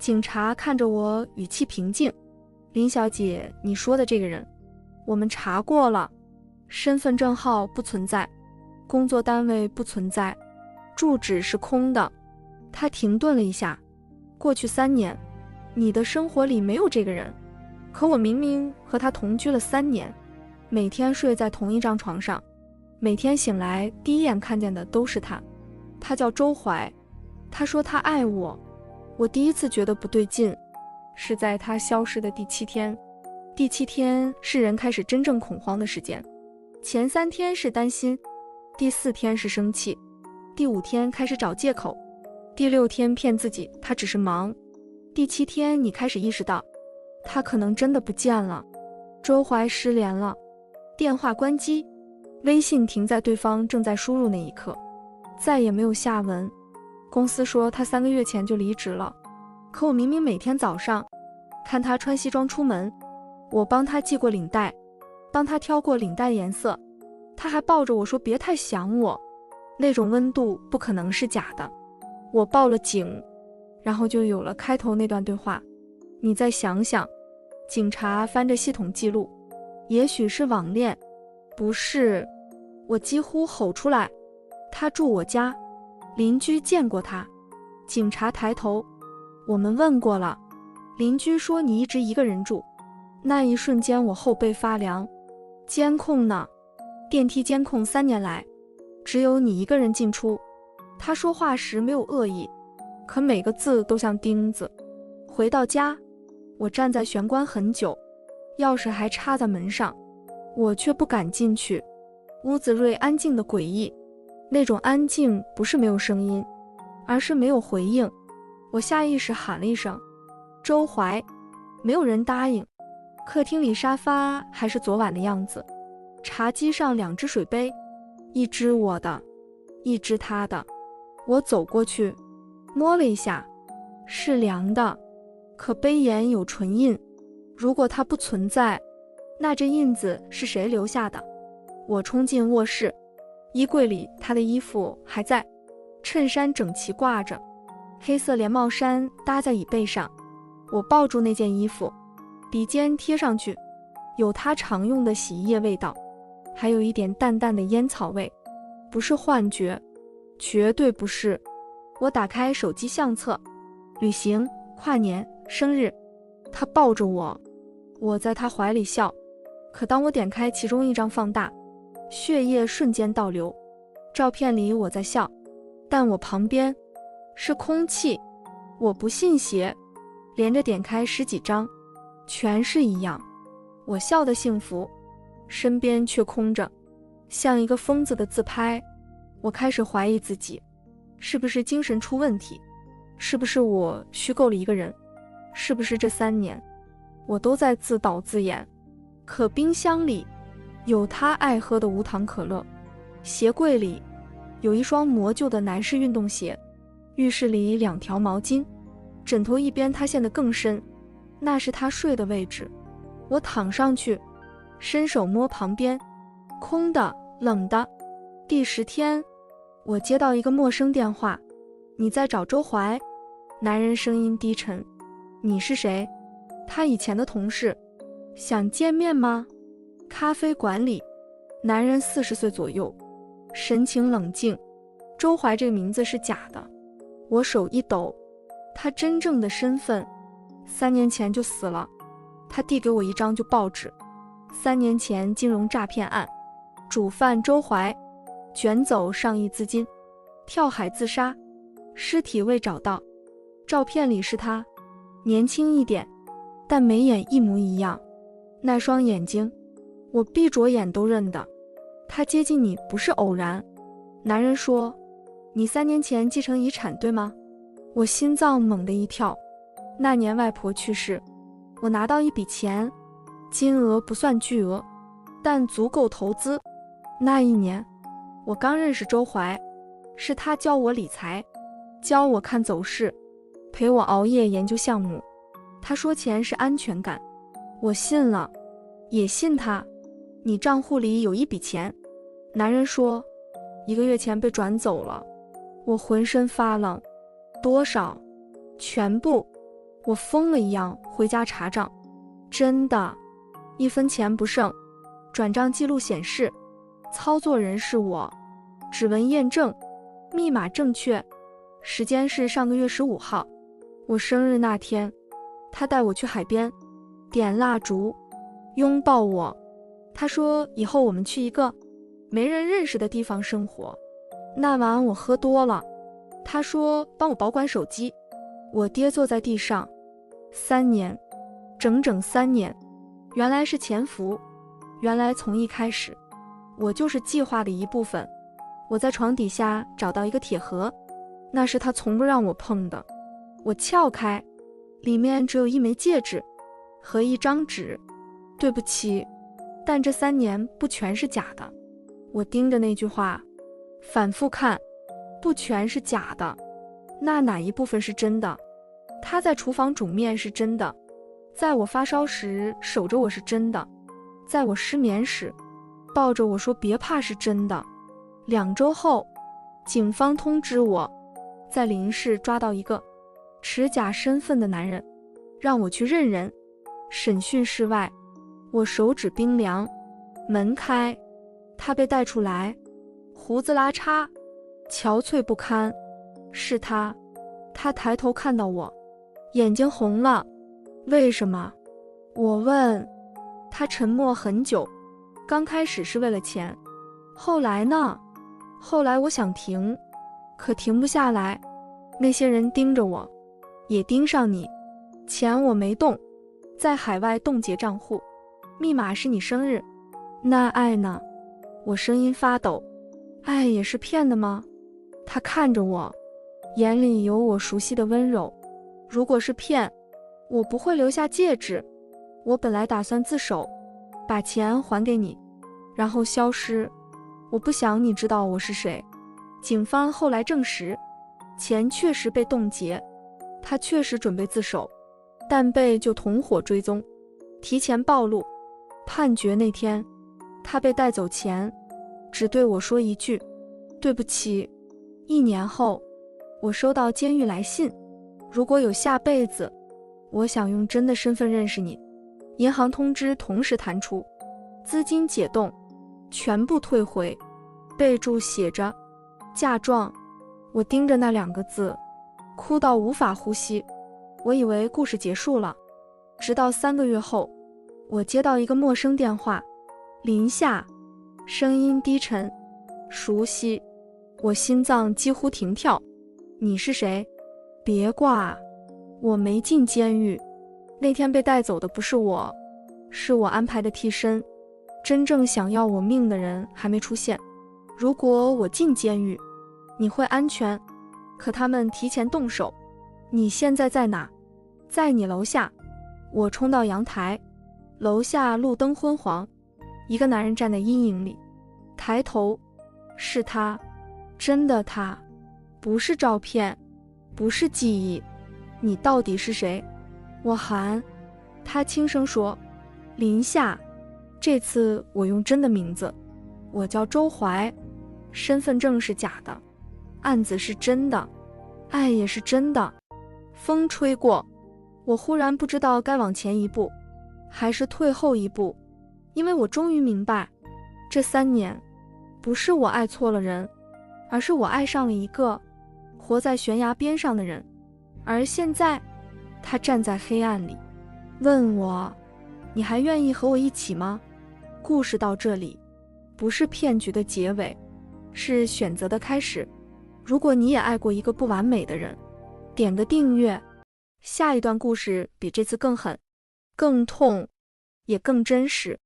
警察看着我，语气平静。林小姐，你说的这个人，我们查过了，身份证号不存在，工作单位不存在，住址是空的。他停顿了一下，过去3年，你的生活里没有这个人，可我明明和他同居了3年，每天睡在同一张床上，每天醒来第一眼看见的都是他。他叫周怀，他说他爱我。我第一次觉得不对劲，是在他消失的第7天。第7天是人开始真正恐慌的时间，前3天是担心，第4天是生气，第5天开始找借口，第6天骗自己他只是忙，第7天你开始意识到，他可能真的不见了。周怀失联了，电话关机，微信停在对方正在输入那一刻，再也没有下文。公司说他3个月前就离职了，可我明明每天早上看他穿西装出门，我帮他系过领带，帮他挑过领带颜色，他还抱着我说别太想我，那种温度不可能是假的。我报了警，然后就有了开头那段对话。你再想想，警察翻着系统记录，也许是网恋，不是。我几乎吼出来，他住我家，邻居见过他。警察抬头，我们问过了，邻居说你一直一个人住。那一瞬间我后背发凉。监控呢？电梯监控3年来，只有你一个人进出。他说话时没有恶意，可每个字都像钉子。回到家，我站在玄关很久，钥匙还插在门上，我却不敢进去。屋子内安静的诡异，那种安静不是没有声音，而是没有回应。我下意识喊了一声周怀，没有人答应。客厅里沙发还是昨晚的样子，茶几上2只水杯，一只我的，一只他的。我走过去摸了一下，是凉的，可杯沿有唇印。如果它不存在，那这印子是谁留下的？我冲进卧室，衣柜里他的衣服还在，衬衫整齐挂着，黑色连帽衫搭在椅背上。我抱住那件衣服，鼻尖贴上去，有他常用的洗衣液味道，还有一点淡淡的烟草味。不是幻觉，绝对不是。我打开手机相册，旅行、跨年、生日，他抱着我，我在他怀里笑。可当我点开其中一张放大，血液瞬间倒流。照片里我在笑，但我旁边是空气。我不信邪，连着点开10几张，全是一样。我笑得幸福，身边却空着，像一个疯子的自拍。我开始怀疑自己，是不是精神出问题？是不是我虚构了一个人？是不是这3年我都在自导自演？可冰箱里有他爱喝的无糖可乐，鞋柜里有一双磨旧的男士运动鞋，浴室里2条毛巾，枕头一边塌陷得更深，那是他睡的位置。我躺上去，伸手摸旁边，空的，冷的。第10天，我接到一个陌生电话，你在找周怀？男人声音低沉，你是谁？他以前的同事，想见面吗？咖啡馆里，男人40岁左右，神情冷静。周怀这个名字是假的。我手一抖，他真正的身份3年前就死了。他递给我一张旧报纸，3年前金融诈骗案，主犯周怀卷走上亿资金，跳海自杀，尸体未找到。照片里是他，年轻一点，但眉眼一模一样。那双眼睛，我闭着眼都认得。他接近你不是偶然。男人说，你3年前继承遗产对吗？我心脏猛地一跳。那年外婆去世，我拿到一笔钱，金额不算巨额，但足够投资。那一年我刚认识周怀，是他教我理财，教我看走势，陪我熬夜研究项目。他说钱是安全感，我信了，也信他。你账户里有一笔钱。男人说1个月前被转走了。我浑身发冷。多少？全部。我疯了一样回家查账，真的，1分钱不剩。转账记录显示，操作人是我，指纹验证，密码正确，时间是上个月15号，我生日那天，他带我去海边，点蜡烛，拥抱我。他说以后我们去一个没人认识的地方生活。那晚我喝多了，他说帮我保管手机，我跌坐在地上。3年，整整3年，原来是潜伏，原来从一开始，我就是计划的一部分。我在床底下找到一个铁盒，那是他从不让我碰的。我撬开，里面只有1枚戒指和1张纸。对不起，但这3年不全是假的。我盯着那句话，反复看，不全是假的，那哪一部分是真的？他在厨房煮面是真的，在我发烧时守着我是真的，在我失眠时抱着我说别怕是真的。2周后，警方通知我，在临市抓到一个持假身份的男人，让我去认人。审讯室外，我手指冰凉，门开，他被带出来，胡子拉碴，憔悴不堪。是他，他抬头看到我，眼睛红了。为什么？我问。他沉默很久。刚开始是为了钱，后来呢？后来我想停，可停不下来。那些人盯着我，也盯上你。钱我没动，在海外冻结账户，密码是你生日。那爱呢？我声音发抖。爱也是骗的吗？他看着我，眼里有我熟悉的温柔。如果是骗，我不会留下戒指。我本来打算自首，把钱还给你，然后消失。我不想你知道我是谁。警方后来证实，钱确实被冻结，他确实准备自首，但被就同伙追踪，提前暴露。判决那天，他被带走前，只对我说一句：对不起。1年后，我收到监狱来信，如果有下辈子，我想用真的身份认识你。银行通知同时弹出，资金解冻，全部退回。备注写着嫁妆。我盯着那2个字，哭到无法呼吸。我以为故事结束了，直到3个月后，我接到一个陌生电话，林夏，声音低沉，熟悉。我心脏几乎停跳。你是谁？别挂，我没进监狱。那天被带走的不是我，是我安排的替身。真正想要我命的人还没出现。如果我进监狱，你会安全，可他们提前动手。你现在在哪？在你楼下。我冲到阳台，楼下路灯昏黄，一个男人站在阴影里，抬头，是他，真的他，不是照片，不是记忆。你到底是谁？我喊。他轻声说，林夏。这次我用真的名字，我叫周怀，身份证是假的，案子是真的，爱也是真的。风吹过，我忽然不知道该往前一步还是退后一步，因为我终于明白，这3年不是我爱错了人，而是我爱上了一个活在悬崖边上的人。而现在他站在黑暗里，问我，你还愿意和我一起吗？故事到这里，不是骗局的结尾，是选择的开始。如果你也爱过一个不完美的人，点个订阅，下一段故事比这次更狠、更痛，也更真实。